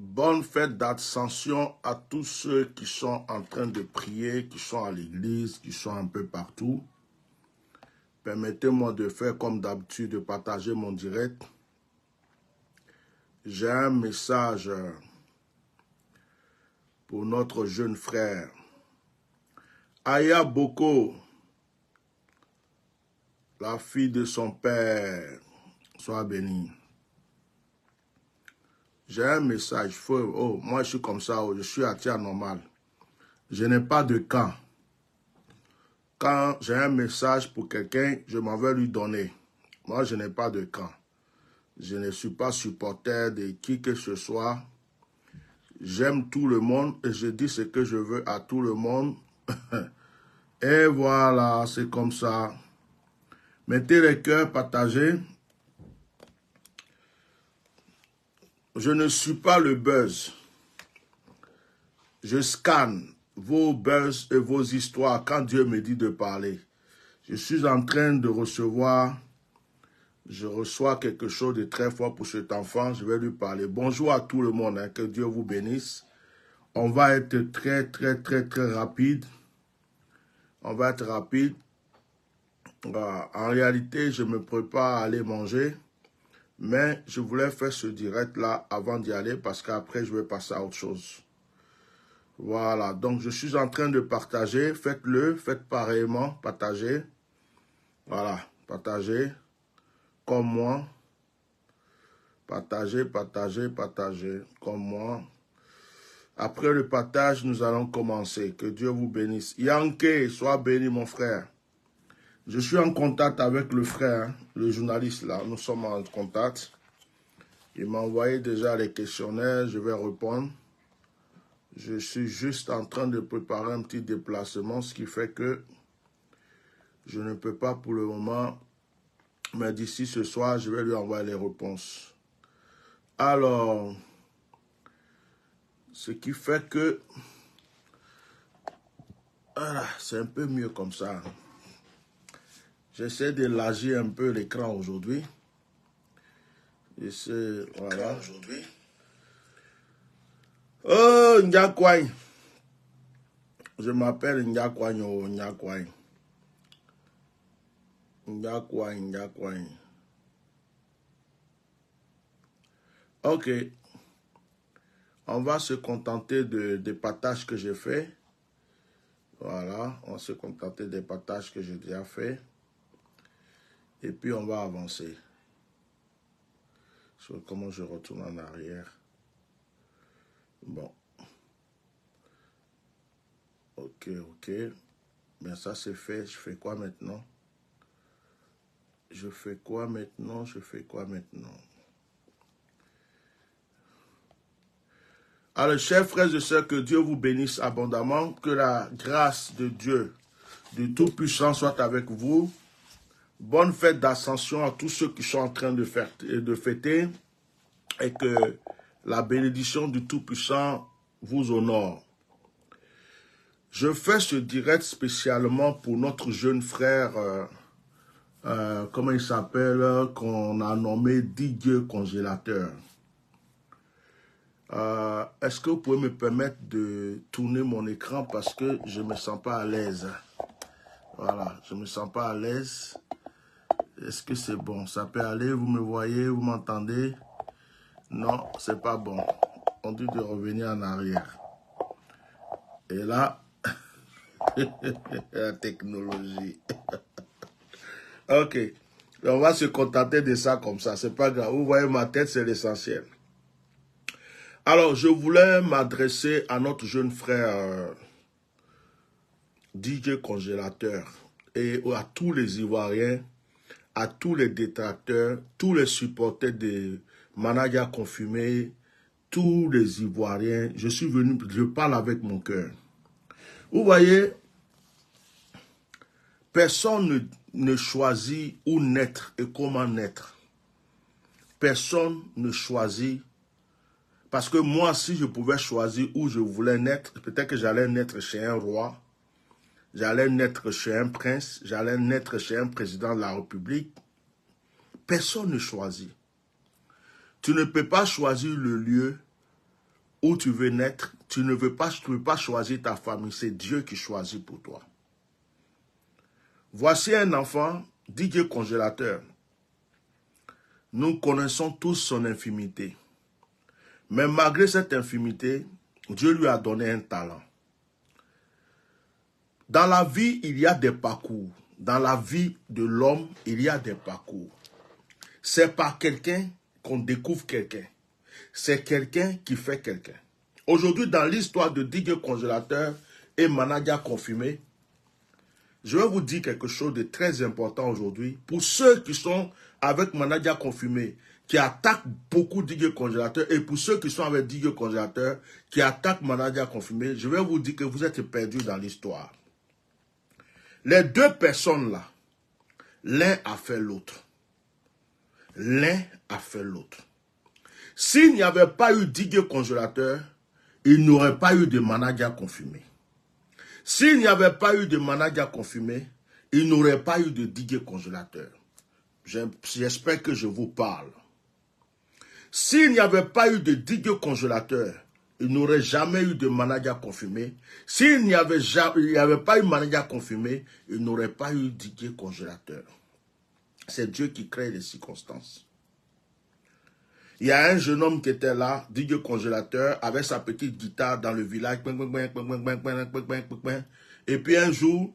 Bonne fête d'Ascension à tous ceux qui sont en train de prier, qui sont à l'église, qui sont un peu partout. Permettez-moi de faire comme d'habitude, de partager mon direct. J'ai un message pour notre jeune frère. Aya Boko, la fille de son père, soit bénie. J'ai un message. Moi, je suis comme ça. Je suis attiré normal. Je n'ai pas de camp. Quand j'ai un message pour quelqu'un, je m'en vais lui donner. Moi, je n'ai pas de camp. Je ne suis pas supporter de qui que ce soit. J'aime tout le monde et je dis ce que je veux à tout le monde. Et voilà, c'est comme ça. Mettez les cœurs, partagez. Je ne suis pas le buzz. Je scanne vos buzz et vos histoires quand Dieu me dit de parler. Je suis en train de recevoir, je reçois quelque chose de très fort pour cet enfant. Je vais lui parler. Bonjour à tout le monde, hein, que Dieu vous bénisse. On va être très rapide. On va être rapide. En réalité, je me prépare à aller manger. Mais je voulais faire ce direct-là avant d'y aller parce qu'après, je vais passer à autre chose. Voilà, donc je suis en train de partager. Faites-le, faites pareillement, partagez. Voilà, partagez comme moi. Partagez, comme moi. Après le partage, nous allons commencer. Que Dieu vous bénisse. Yankee, sois béni mon frère. Je suis en contact avec le frère, hein, le journaliste là. Nous sommes en contact. Il m'a envoyé déjà les questionnaires, je vais répondre. Je suis juste en train de préparer un petit déplacement, ce qui fait que je ne peux pas pour le moment, mais d'ici ce soir, je vais lui envoyer les réponses. Alors, ce qui fait que, voilà, c'est un peu mieux comme ça. J'essaie d'élargir un peu l'écran aujourd'hui. Voilà. Oh, Ndiakwai. Je m'appelle Ndiakwai. Ndiakwai. Ok. On va se contenter des partages que j'ai fait. Voilà. On va se contenter des partages que j'ai déjà fait. Et puis on va avancer. Sur comment je retourne en arrière. Bon. Ok. Bien, ça c'est fait. Je fais quoi maintenant? Alors, chers frères et sœurs, que Dieu vous bénisse abondamment. Que la grâce de Dieu, du Tout-Puissant, soit avec vous. Bonne fête d'Ascension à tous ceux qui sont en train de fêter. Et que la bénédiction du Tout-Puissant vous honore. Je fais ce direct spécialement pour notre jeune frère, comment il s'appelle, qu'on a nommé DJ Congélateur. Est-ce que vous pouvez me permettre de tourner mon écran parce que je ne me sens pas à l'aise. Voilà, je ne me sens pas à l'aise. Est-ce que c'est bon? Ça peut aller, vous me voyez, vous m'entendez? Non, c'est pas bon. On dit de revenir en arrière. Et là, la technologie. Ok, on va se contenter de ça comme ça, c'est pas grave. Vous voyez ma tête, c'est l'essentiel. Alors, je voulais m'adresser à notre jeune frère DJ Congélateur et à tous les Ivoiriens, à tous les détracteurs, tous les supporters de Manaya Confumé, tous les Ivoiriens. Je suis venu, je parle avec mon cœur. Vous voyez, personne ne choisit où naître et comment naître. Personne ne choisit. Parce que moi, si je pouvais choisir où je voulais naître, peut-être que j'allais naître chez un roi, j'allais naître chez un prince, j'allais naître chez un président de la République. Personne ne choisit. Tu ne peux pas choisir le lieu où tu veux naître, tu ne veux pas choisir ta famille, c'est Dieu qui choisit pour toi. Voici un enfant, DJ Congélateur. Nous connaissons tous son infimité. Mais malgré cette infimité, Dieu lui a donné un talent. Dans la vie, il y a des parcours. Dans la vie de l'homme, il y a des parcours. C'est par quelqu'un qu'on découvre quelqu'un. C'est quelqu'un qui fait quelqu'un. Aujourd'hui, dans l'histoire de DJ Congélateur et Manager Confirmé, je vais vous dire quelque chose de très important aujourd'hui. Pour ceux qui sont avec Manager Confirmé, qui attaquent beaucoup DJ Congélateur, et pour ceux qui sont avec DJ Congélateur, qui attaquent Manager Confirmé, je vais vous dire que vous êtes perdus dans l'histoire. Les deux personnes là, l'un a fait l'autre. L'un a fait l'autre. S'il n'y avait pas eu DJ Congélateur, il n'y aurait pas eu de Manager Confirmé. S'il n'y avait pas eu de Manager Confirmé, il n'y aurait pas eu de DJ Congélateur. J'espère que je vous parle. S'il n'y avait pas eu de DJ Congélateur, il n'aurait jamais eu de Manager Confirmé. S'il n'y avait pas eu Manager Confirmé, il n'aurait pas eu DJ Congélateur. C'est Dieu qui crée les circonstances. Il y a un jeune homme qui était là, DJ Congélateur, avec sa petite guitare dans le village. Et puis un jour,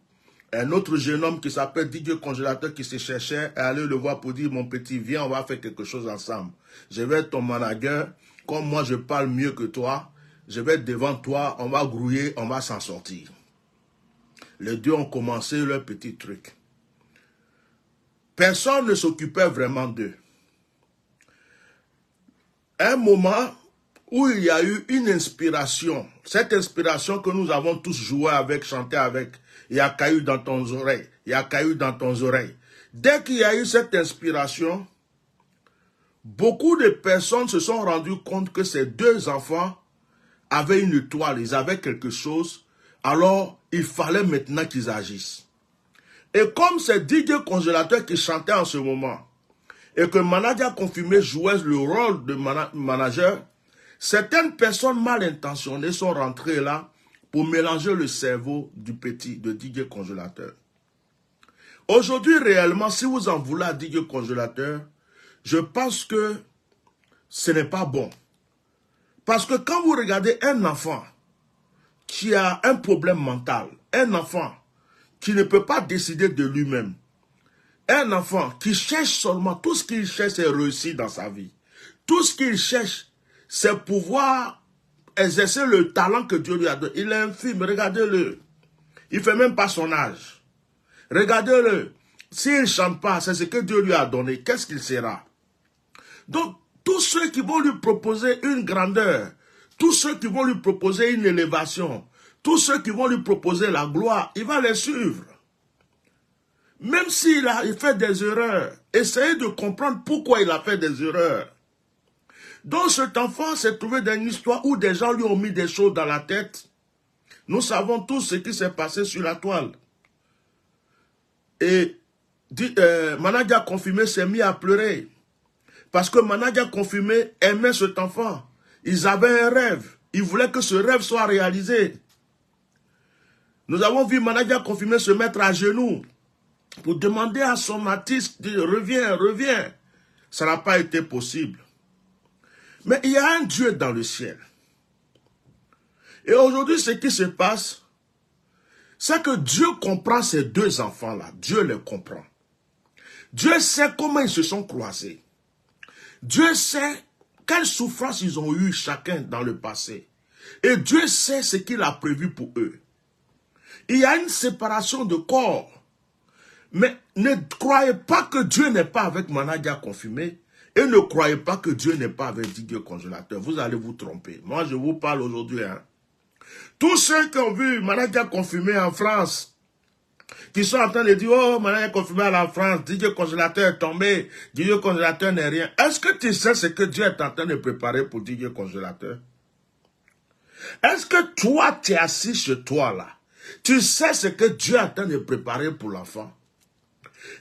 un autre jeune homme qui s'appelle DJ Congélateur qui se cherchait est allé le voir pour dire, mon petit, viens, on va faire quelque chose ensemble. Je vais être ton manager, comme moi je parle mieux que toi, je vais être devant toi, on va grouiller, on va s'en sortir. Les deux ont commencé leur petit truc. Personne ne s'occupait vraiment d'eux. Un moment où il y a eu une inspiration, cette inspiration que nous avons tous joué avec, chanté avec, il y a caillou dans ton oreille, il y a caillou dans ton oreille. Dès qu'il y a eu cette inspiration, beaucoup de personnes se sont rendues compte que ces deux enfants avaient une étoile, ils avaient quelque chose, alors il fallait maintenant qu'ils agissent. Et comme c'est DJ Congélateur qui chantait en ce moment, et que Manager Confirmé jouait le rôle de manager, certaines personnes mal intentionnées sont rentrées là pour mélanger le cerveau du petit, de DJ Congélateur. Aujourd'hui, réellement, si vous en voulez à DJ Congélateur, je pense que ce n'est pas bon. Parce que quand vous regardez un enfant qui a un problème mental, un enfant qui ne peut pas décider de lui-même, un enfant qui cherche seulement, tout ce qu'il cherche, c'est réussir dans sa vie. Tout ce qu'il cherche, c'est pouvoir exercer le talent que Dieu lui a donné. Il est infime, regardez-le. Il ne fait même pas son âge. Regardez-le. S'il ne chante pas, c'est ce que Dieu lui a donné. Qu'est-ce qu'il sera? Donc, tous ceux qui vont lui proposer une grandeur, tous ceux qui vont lui proposer une élévation, tous ceux qui vont lui proposer la gloire, il va les suivre. Même s'il fait des erreurs, essayez de comprendre pourquoi il a fait des erreurs. Donc cet enfant s'est trouvé dans une histoire où des gens lui ont mis des choses dans la tête. Nous savons tous ce qui s'est passé sur la toile. Et Manager Confirmé s'est mis à pleurer. Parce que Manager Confirmé aimait cet enfant. Ils avaient un rêve. Ils voulaient que ce rêve soit réalisé. Nous avons vu Manager Confirmé se mettre à genoux pour demander à son artiste de reviens, reviens. Ça n'a pas été possible. Mais il y a un Dieu dans le ciel. Et aujourd'hui, ce qui se passe, c'est que Dieu comprend ces deux enfants-là. Dieu les comprend. Dieu sait comment ils se sont croisés. Dieu sait quelles souffrances ils ont eues chacun dans le passé. Et Dieu sait ce qu'il a prévu pour eux. Il y a une séparation de corps. Mais ne croyez pas que Dieu n'est pas avec Manager Confirmé et ne croyez pas que Dieu n'est pas avec DJ Congélateur. Vous allez vous tromper. Moi, je vous parle aujourd'hui. Tous ceux qui ont vu Manager Confirmé en France, qui sont en train de dire, oh, Manager Confirmé à la France, DJ Congélateur est tombé, DJ Congélateur n'est rien. Est-ce que tu sais ce que Dieu est en train de préparer pour DJ Congélateur? Est-ce que toi, tu es assis chez toi là? Tu sais ce que Dieu est en train de préparer pour l'enfant?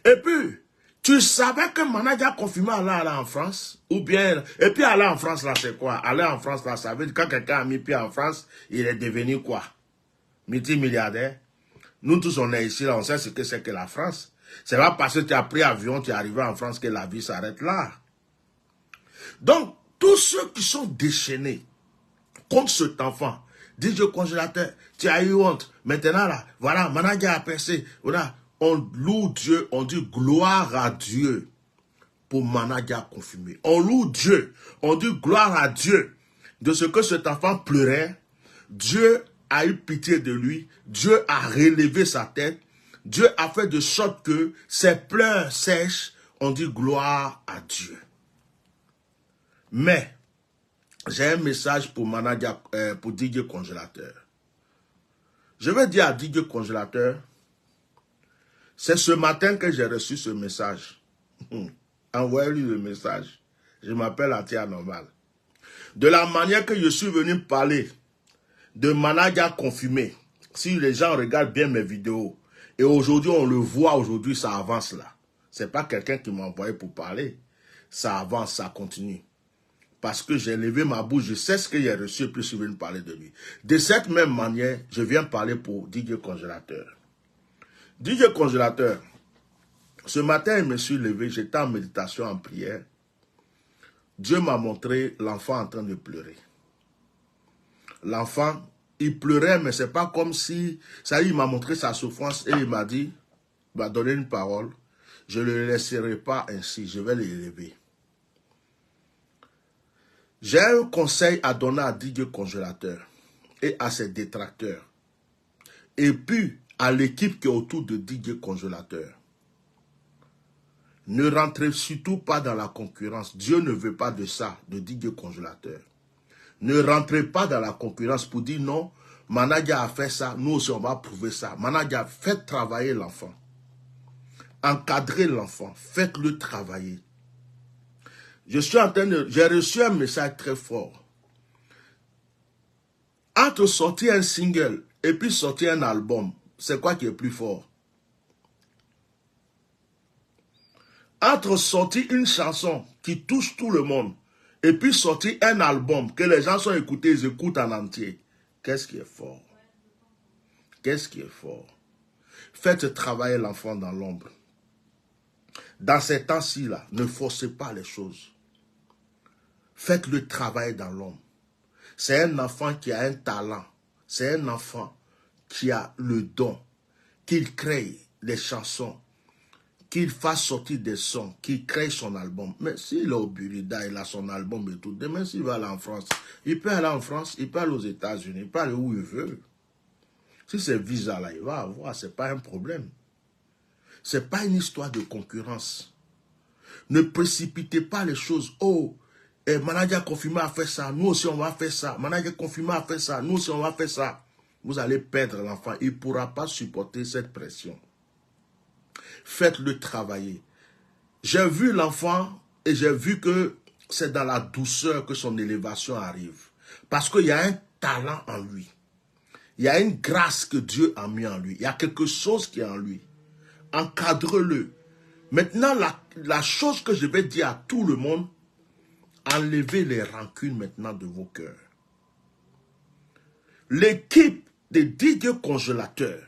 Et puis, Tu savais que manager confirmé allait en France? Ou bien, et puis aller en France là, c'est quoi? Aller en France là, ça veut dire quand quelqu'un a mis pied en France, il est devenu quoi? Multimilliardaire. Nous tous, on est ici là, on sait ce que c'est que la France. C'est pas parce que tu as pris avion, tu es arrivé en France que la vie s'arrête là. Donc, tous ceux qui sont déchaînés contre cet enfant, DJ Congélateur, tu as eu honte. Maintenant là, voilà, manager a percé. Voilà, on loue Dieu, on dit gloire à Dieu pour manager confirmé. On loue Dieu, on dit gloire à Dieu de ce que cet enfant pleurait. Dieu a eu pitié de lui, Dieu a relevé sa tête, Dieu a fait de sorte que ses pleurs sèchent. On dit gloire à Dieu. Mais, j'ai un message pour manager, pour DJ Congélateur. Je vais dire à DJ Congélateur, c'est ce matin que j'ai reçu ce message. Envoyez-lui le message. Je m'appelle Atia Normal. De la manière que je suis venu parler de manager confirmé, si les gens regardent bien mes vidéos, et aujourd'hui on le voit, aujourd'hui ça avance là. C'est pas quelqu'un qui m'a envoyé pour parler. Ça avance, ça continue. Parce que j'ai levé ma bouche, je sais ce que j'ai reçu, puis je suis venu parler de lui. De cette même manière, je viens parler pour DJ Congélateur. DJ Congélateur, ce matin, je me suis levé, j'étais en méditation, en prière. Dieu m'a montré l'enfant en train de pleurer. L'enfant, il pleurait, mais c'est pas comme si... Ça y est, il m'a montré sa souffrance et il m'a dit, il m'a donné une parole. Je ne le laisserai pas ainsi, je vais l'élever. J'ai un conseil à donner à DJ Congélateur et à ses détracteurs. Et puis, à l'équipe qui est autour de DJ Congélateur. Ne rentrez surtout pas dans la concurrence. Dieu ne veut pas de ça, de DJ Congélateur. Ne rentrez pas dans la concurrence pour dire non, manager a fait ça, nous aussi on va prouver ça. Manager, faites travailler l'enfant. Encadrez l'enfant, faites-le travailler. J'ai reçu un message très fort. Entre sortir un single et puis sortir un album, c'est quoi qui est plus fort? Entre sortir une chanson qui touche tout le monde et puis sortir un album que les gens sont écoutés, ils écoutent en entier. Qu'est-ce qui est fort? Qu'est-ce qui est fort? Faites travailler l'enfant dans l'ombre. Dans ces temps-ci, là, ne forcez pas les choses. Faites-le travail dans l'ombre. C'est un enfant qui a un talent. C'est un enfant qui a le don. Qu'il crée des chansons. Qu'il fasse sortir des sons. Qu'il crée son album. Mais s'il est au Burida, il a son album et tout. Demain, s'il va aller en France, il peut aller en France, il peut aller aux États-Unis, il peut aller où il veut. Si c'est visa là, il va avoir, c'est pas un problème. C'est pas une histoire de concurrence. Ne précipitez pas les choses. Oh, manager confirmé a fait ça, nous aussi on va faire ça. Manager confirmé a fait ça, nous aussi on va faire ça. Vous allez perdre l'enfant. Il ne pourra pas supporter cette pression. Faites-le travailler. J'ai vu l'enfant et j'ai vu que c'est dans la douceur que son élévation arrive. Parce qu'il y a un talent en lui. Il y a une grâce que Dieu a mis en lui. Il y a quelque chose qui est en lui. Encadre-le. Maintenant, la chose que je vais dire à tout le monde, enlevez les rancunes maintenant de vos cœurs. L'équipe de DJ Congélateur,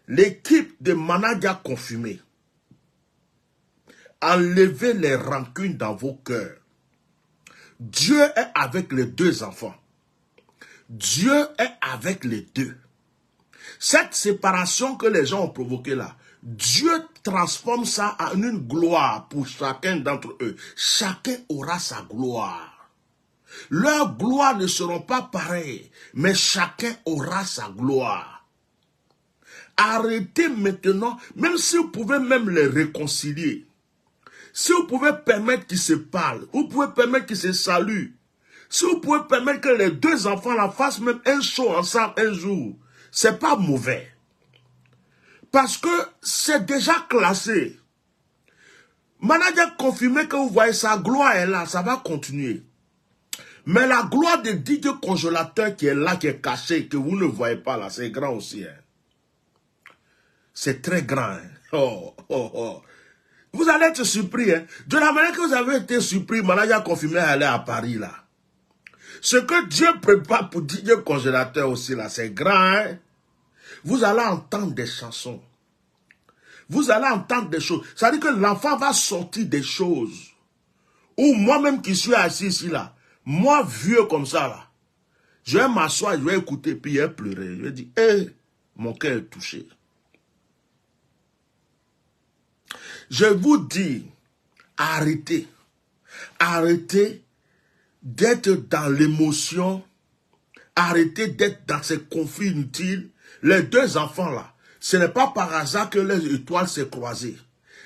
l'équipe de manager confirmé, enlevez les rancunes dans vos cœurs. Dieu est avec les deux enfants. Dieu est avec les deux. Cette séparation que les gens ont provoquée là, Dieu transforme ça en une gloire pour chacun d'entre eux. Chacun aura sa gloire. Leurs gloires ne seront pas pareilles, mais chacun aura sa gloire. Arrêtez maintenant, même si vous pouvez même les réconcilier, si vous pouvez permettre qu'ils se parlent, vous pouvez permettre qu'ils se saluent, si vous pouvez permettre que les deux enfants la fassent même un show ensemble un jour, c'est pas mauvais. Parce que c'est déjà classé. Manager confirmé que vous voyez sa gloire est là, ça va continuer. Mais la gloire de DJ Congélateur qui est là, qui est cachée, que vous ne voyez pas là, c'est grand aussi. Hein. C'est très grand. Hein. Oh, oh, oh. Vous allez être surpris. Hein. De la manière que vous avez été surpris, Manadia Confirmé aller à Paris là. Ce que Dieu prépare pour Didier Congélateur aussi là, c'est grand. Hein. Vous allez entendre des chansons. Vous allez entendre des choses. Ça veut dire que l'enfant va sortir des choses. Ou moi-même qui suis assis ici là, moi vieux comme ça là, je vais m'asseoir, je vais écouter, puis il va pleurer. Je vais dire, hé, mon cœur est touché. Je vous dis, arrêtez. Arrêtez d'être dans l'émotion. Arrêtez d'être dans ces conflits inutiles. Les deux enfants là, ce n'est pas par hasard que les étoiles s'est croisées.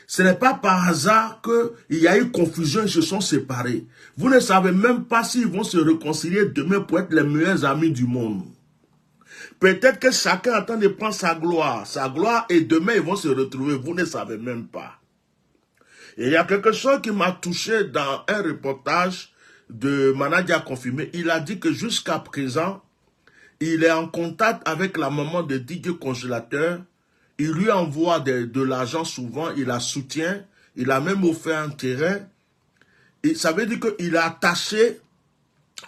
Ce n'est pas par hasard qu'il y a eu confusion, ils se sont séparés. Vous ne savez même pas s'ils vont se réconcilier demain pour être les meilleurs amis du monde. Peut-être que chacun est en train de prendre sa gloire, et demain ils vont se retrouver, vous ne savez même pas. Et il y a quelque chose qui m'a touché dans un reportage de Manadia Confirmé. Il a dit que jusqu'à présent, il est en contact avec la maman de Didier Congélateur. Il lui envoie de l'argent souvent, il la soutient, il a même offert un terrain. Et ça veut dire qu'il est attaché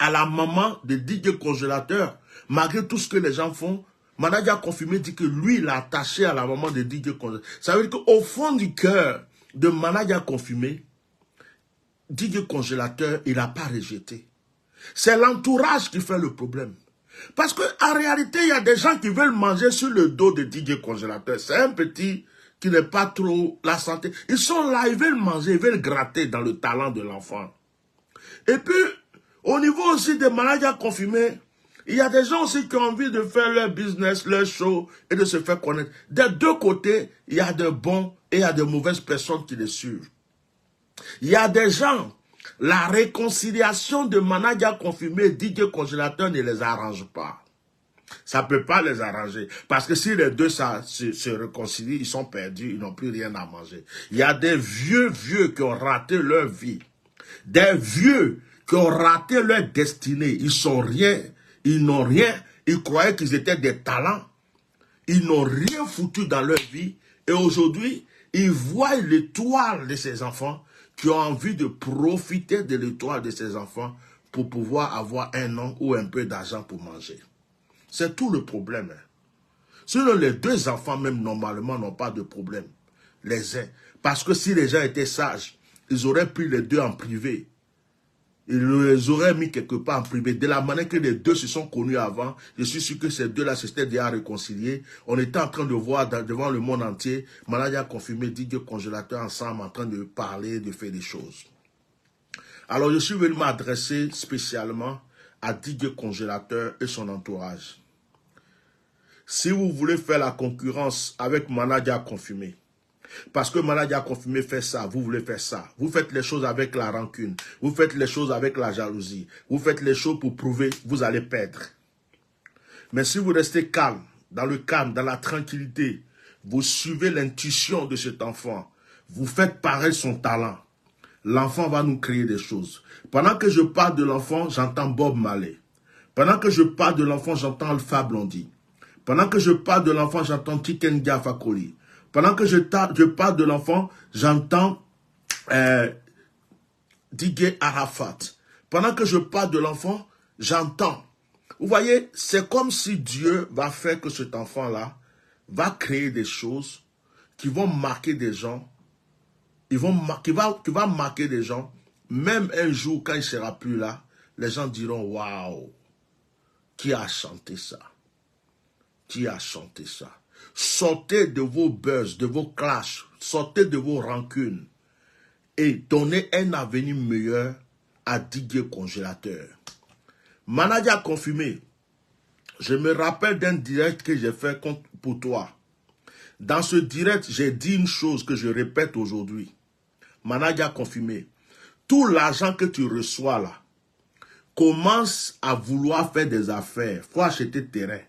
à la maman de Didier Congélateur. Malgré tout ce que les gens font, Manadia Confirmé dit que lui, il est attaché à la maman de Didier Congélateur. Ça veut dire qu'au fond du cœur de Manadia Confirmé, Didier Congélateur, il n'a pas rejeté. C'est l'entourage qui fait le problème. Parce qu'en réalité, il y a des gens qui veulent manger sur le dos de Didier Congélateur. C'est un petit qui n'est pas trop la santé. Ils sont là, ils veulent manger, ils veulent gratter dans le talent de l'enfant. Et puis, au niveau aussi des Manadia Confirmés, il y a des gens aussi qui ont envie de faire leur business, leur show et de se faire connaître. Des deux côtés, il y a de bons et il y a de mauvaises personnes qui les suivent. Il y a des gens, la réconciliation de Manadia Confirmé et Didier Congélateur ne les arrange pas. Ça ne peut pas les arranger. Parce que si les deux se réconcilient, ils sont perdus, ils n'ont plus rien à manger. Il y a des vieux qui ont raté leur vie. Des vieux qui ont raté leur destinée. Ils sont rien, ils n'ont rien. Ils croyaient qu'ils étaient des talents. Ils n'ont rien foutu dans leur vie. Et aujourd'hui, ils voient l'étoile de ces enfants qui ont envie de profiter de l'étoile de ces enfants pour pouvoir avoir un nom ou un peu d'argent pour manger. C'est tout le problème. Hein. Sinon, les deux enfants, même normalement, n'ont pas de problème. Les uns. Parce que si les gens étaient sages, ils auraient pris les deux en privé. Ils les auraient mis quelque part en privé. De la manière que les deux se sont connus avant, je suis sûr que ces deux-là s'étaient déjà réconciliés. On était en train de voir devant le monde entier, Manadia Confirmé, Didier Congélateur ensemble, en train de parler, de faire des choses. Alors je suis venu m'adresser spécialement à Didier Congélateur et son entourage. Si vous voulez faire la concurrence avec Manadia Confirmé, parce que Manadia Confirmé fait ça, vous voulez faire ça. Vous faites les choses avec la rancune. Vous faites les choses avec la jalousie. Vous faites les choses pour prouver, vous allez perdre. Mais si vous restez calme, dans la tranquillité, vous suivez l'intuition de cet enfant, vous faites paraître son talent, l'enfant va nous créer des choses. Pendant que je parle de l'enfant, j'entends Bob Marley. Pendant que je parle de l'enfant, j'entends Alpha Blondy. Pendant que je parle de l'enfant, j'entends Tiken Jah Fakoly. Pendant que je parle de l'enfant, j'entends Didier Arafat. Pendant que je parle de l'enfant, j'entends. Vous voyez, c'est comme si Dieu va faire que cet enfant-là va créer des choses qui vont marquer des gens, qui va marquer des gens, même un jour quand il ne sera plus là, les gens diront, waouh, qui a chanté ça? Qui a chanté ça? Sortez de vos buzz, de vos clashs, sortez de vos rancunes et donnez un avenir meilleur à Didier Congélateur. Manadia Confirmé, je me rappelle d'un direct que j'ai fait pour toi. Dans ce direct, j'ai dit une chose que je répète aujourd'hui. Manadia Confirmé, tout l'argent que tu reçois là, commence à vouloir faire des affaires. Il faut acheter terrain.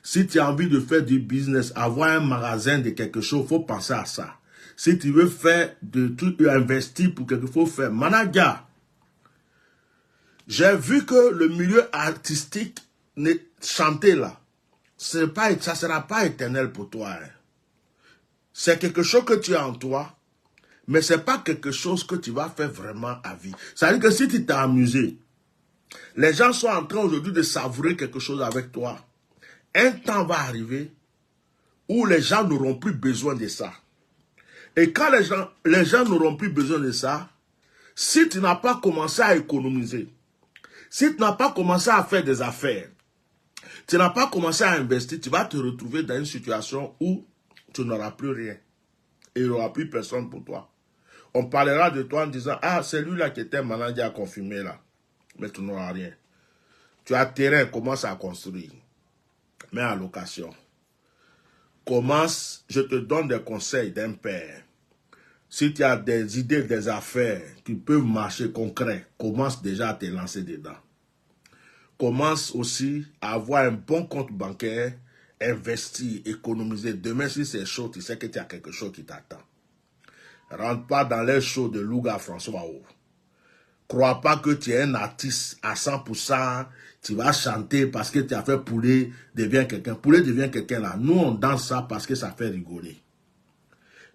Si tu as envie de faire du business, avoir un magasin de quelque chose, il faut penser à ça. Si tu veux faire de tout, investir pour quelque chose, il faut faire. Manadia, j'ai vu que le milieu artistique, chanter là, ça ne sera pas éternel pour toi. Hein. C'est quelque chose que tu as en toi, Mais ce n'est pas quelque chose que tu vas faire vraiment à vie. Ça veut dire que si tu t'es amusé, les gens sont en train aujourd'hui de savourer quelque chose avec toi. Un temps va arriver où les gens n'auront plus besoin de ça. Et quand les gens n'auront plus besoin de ça, si tu n'as pas commencé à économiser, si tu n'as pas commencé à faire des affaires, tu n'as pas commencé à investir, tu vas te retrouver dans une situation où tu n'auras plus rien. Et il n'y aura plus personne pour toi. On parlera de toi en disant, ah, c'est lui là qui était manager confirmé là. Mais tu n'auras rien. Tu as terrain, commence à construire. Mets en location. Commence, je te donne des conseils d'un père. Si tu as des idées, des affaires qui peuvent marcher concrets, commence déjà à te lancer dedans. Commence aussi à avoir un bon compte bancaire, investir, économiser. Demain, si c'est chaud, tu sais que tu as quelque chose qui t'attend. Rentre pas dans les shows de Louga François Haut. Crois pas que tu es un artiste à 100%, tu vas chanter parce que tu as fait Poulet devient quelqu'un. Poulet devient quelqu'un là. Nous, on danse ça parce que ça fait rigoler.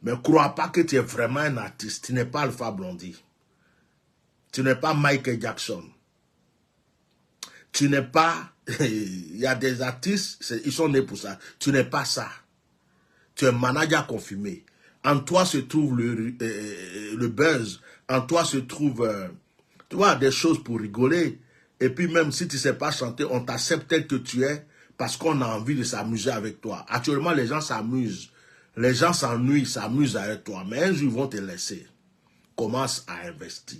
Mais crois pas que tu es vraiment un artiste. Tu n'es pas Alpha Blondy. Tu n'es pas Michael Jackson. Tu n'es pas... Il y a des artistes, ils sont nés pour ça. Tu n'es pas ça. Tu es manager confirmé. En toi se trouve le buzz. En toi se trouve, tu vois, des choses pour rigoler. Et puis même si tu ne sais pas chanter, on t'accepte tel que tu es parce qu'on a envie de s'amuser avec toi. Actuellement, les gens s'amusent. Les gens s'ennuient, s'amusent avec toi. Mais un jour, ils vont te laisser. Commence à investir.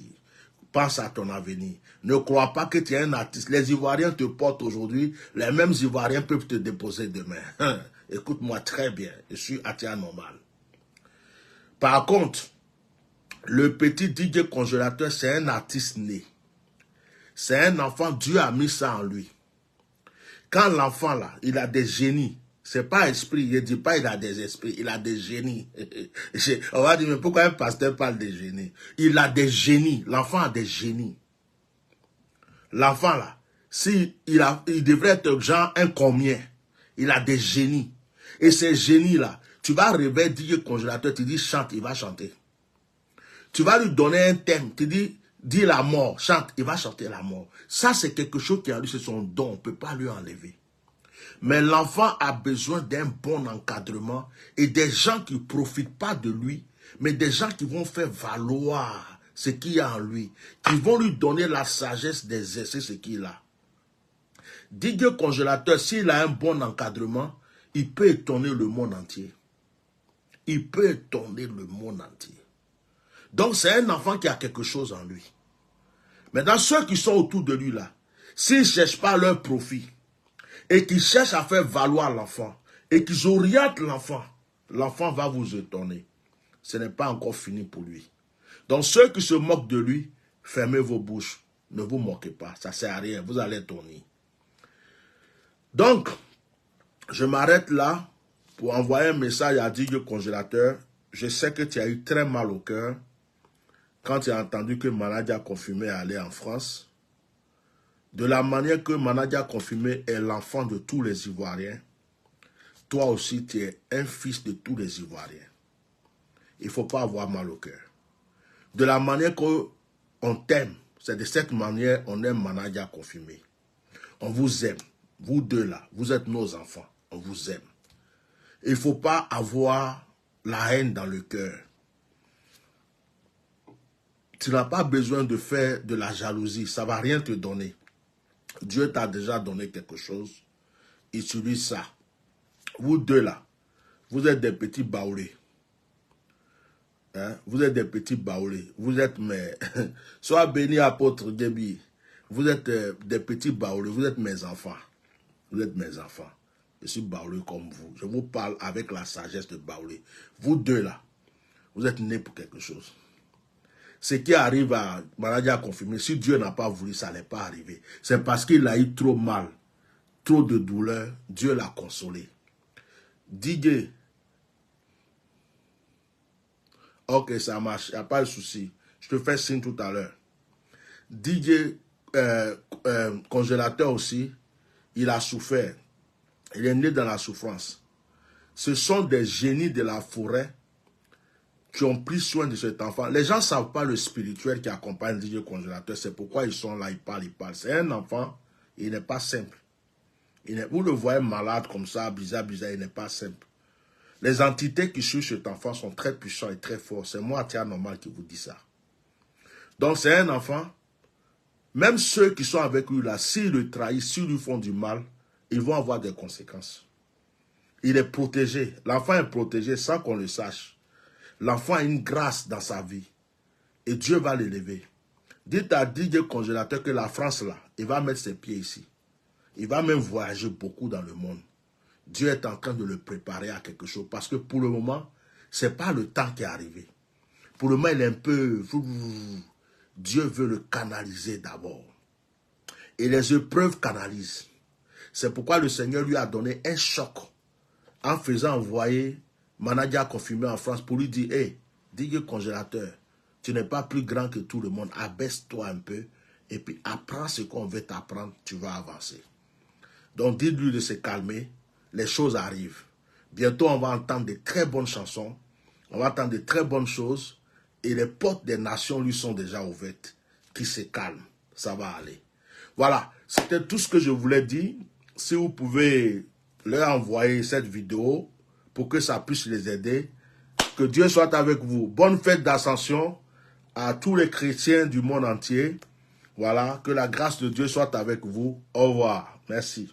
Pense à ton avenir. Ne crois pas que tu es un artiste. Les Ivoiriens te portent aujourd'hui. Les mêmes Ivoiriens peuvent te déposer demain. Écoute-moi très bien. Je suis athée normal. Par contre, le petit DJ congélateur, c'est un artiste né. C'est un enfant, Dieu a mis ça en lui. Quand l'enfant là, il a des génies, c'est pas esprit, je ne dis pas il a des esprits, il a des génies. On va dire, mais pourquoi un pasteur parle de génies? Il a des génies, l'enfant a des génies. L'enfant là, il devrait être genre un combien. Il a des génies. Et ces génies là, tu vas réveiller DJ congélateur, tu dis chante, il va chanter. Tu vas lui donner un thème, tu dis la mort, chante, il va chanter la mort. Ça, c'est quelque chose qui a lui, c'est son don, on ne peut pas lui enlever. Mais l'enfant a besoin d'un bon encadrement et des gens qui ne profitent pas de lui, mais des gens qui vont faire valoir ce qu'il y a en lui, qui vont lui donner la sagesse d'exercer ce qu'il a. DJ congélateur, s'il a un bon encadrement, il peut étonner le monde entier. Il peut étonner le monde entier. Donc c'est un enfant qui a quelque chose en lui. Maintenant, ceux qui sont autour de lui là, s'ils ne cherchent pas leur profit, et qu'ils cherchent à faire valoir l'enfant, et qu'ils orientent l'enfant, l'enfant va vous étonner. Ce n'est pas encore fini pour lui. Donc ceux qui se moquent de lui, fermez vos bouches. Ne vous moquez pas, ça ne sert à rien, vous allez étonner. Donc, je m'arrête là pour envoyer un message à DJ Congélateur. Je sais que tu as eu très mal au cœur quand tu as entendu que Manadia Confirmé allait en France. De la manière que Manadia Confirmé est l'enfant de tous les Ivoiriens, toi aussi tu es un fils de tous les Ivoiriens. Il ne faut pas avoir mal au cœur. De la manière qu'on t'aime, c'est de cette manière qu'on aime Manadia Confirmé. On vous aime. Vous deux là, vous êtes nos enfants. On vous aime. Il ne faut pas avoir la haine dans le cœur. Tu n'as pas besoin de faire de la jalousie. Ça ne va rien te donner. Dieu t'a déjà donné quelque chose. Utilise ça. Vous deux là, vous êtes des petits baoulés. Hein? Vous êtes des petits baoulés. Vous êtes mes... Sois béni, apôtre Déby. Vous êtes des petits baoulés. Vous êtes mes enfants. Vous êtes mes enfants. Je suis baoulé comme vous. Je vous parle avec la sagesse de baoulé. Vous deux là, vous êtes nés pour quelque chose. Ce qui arrive à Manadia Confirmé, si Dieu n'a pas voulu, ça n'est pas arrivé. C'est parce qu'il a eu trop mal, trop de douleur. Dieu l'a consolé. DJ. Ok, ça marche, il n'y a pas de souci. Je te fais signe tout à l'heure. DJ Congélateur aussi, il a souffert. Il est né dans la souffrance. Ce sont des génies de la forêt qui ont pris soin de cet enfant. Les gens ne savent pas le spirituel qui accompagne DJ Congélateur. C'est pourquoi ils sont là, ils parlent. C'est un enfant, il n'est pas simple. Vous le voyez malade comme ça, bizarre, il n'est pas simple. Les entités qui suivent cet enfant sont très puissants et très forts. C'est moi, Tia Normal, qui vous dis ça. Donc c'est un enfant. Même ceux qui sont avec lui là, s'ils le trahissent, s'ils lui font du mal, ils vont avoir des conséquences. Il est protégé. L'enfant est protégé sans qu'on le sache. L'enfant a une grâce dans sa vie. Et Dieu va l'élever. Dites à DJ Congélateur que la France là, il va mettre ses pieds ici. Il va même voyager beaucoup dans le monde. Dieu est en train de le préparer à quelque chose. Parce que pour le moment, ce n'est pas le temps qui est arrivé. Pour le moment, il est un peu... Dieu veut le canaliser d'abord. Et les épreuves canalisent. C'est pourquoi le Seigneur lui a donné un choc en faisant envoyer Manadia confirmé en France pour lui dire, hey, DJ Congélateur, tu n'es pas plus grand que tout le monde, abaisse-toi un peu et puis apprends ce qu'on veut t'apprendre, tu vas avancer. Donc dites-lui de se calmer, les choses arrivent. Bientôt on va entendre de très bonnes chansons, on va entendre de très bonnes choses et les portes des nations lui sont déjà ouvertes. Qui se calme, ça va aller. Voilà, c'était tout ce que je voulais dire. Si vous pouvez leur envoyer cette vidéo pour que ça puisse les aider. Que Dieu soit avec vous. Bonne fête d'Ascension à tous les chrétiens du monde entier. Voilà, que la grâce de Dieu soit avec vous. Au revoir. Merci.